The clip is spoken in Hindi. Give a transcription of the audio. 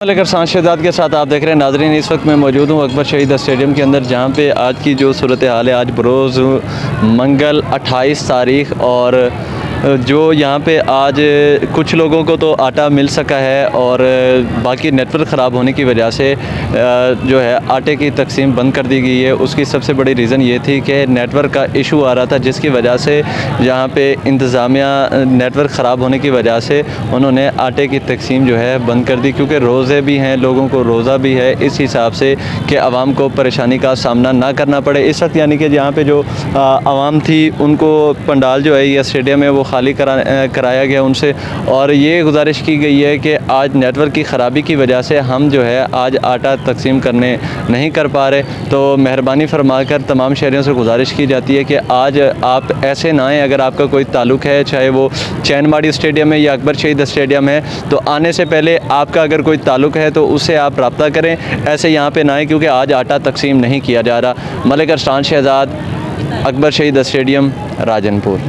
लेकर सांस शहजाद के साथ आप देख रहे हैं नाजरीन। इस वक्त मैं मौजूद हूँ अकबर शहीद स्टेडियम के अंदर, जहाँ पे आज की जो सूरत हाल है, आज बरोज़ मंगल 28 तारीख, और जो यहाँ पे आज कुछ लोगों को तो आटा मिल सका है और बाकी नेटवर्क ख़राब होने की वजह से जो है आटे की तकसीम बंद कर दी गई है। उसकी सबसे बड़ी रीज़न ये थी कि नेटवर्क का इशू आ रहा था, जिसकी वजह से यहाँ पे इंतज़ामिया नेटवर्क ख़राब होने की वजह से उन्होंने आटे की तकसीम जो है बंद कर दी, क्योंकि रोज़े भी हैं, लोगों को रोज़ा भी है, इस हिसाब से कि आवाम को परेशानी का सामना ना करना पड़े। इस वक्त यानी कि यहाँ पे जो आवाम थी उनको पंडाल जो है या स्टेडियम है वो खाली कराया गया उनसे, और ये गुजारिश की गई है कि आज नेटवर्क की ख़राबी की वजह से हम जो है आज आटा तकसीम करने नहीं कर पा रहे। तो मेहरबानी फरमाकर तमाम शहरियों से गुजारिश की जाती है कि आज आप ऐसे ना आएँ। अगर आपका कोई ताल्लुक़ है, चाहे वो चैनमाड़ी स्टेडियम है या अकबर शहीद स्टेडियम है, तो आने से पहले आपका अगर कोई ताल्लुक़ है तो उससे आप रब्ता करें, ऐसे यहाँ पे ना आएँ, क्योंकि आज आटा तकसीम नहीं किया जा रहा। मलिक अरसान शहजाद, अकबर शहीद स्टेडियम, राजनपुर।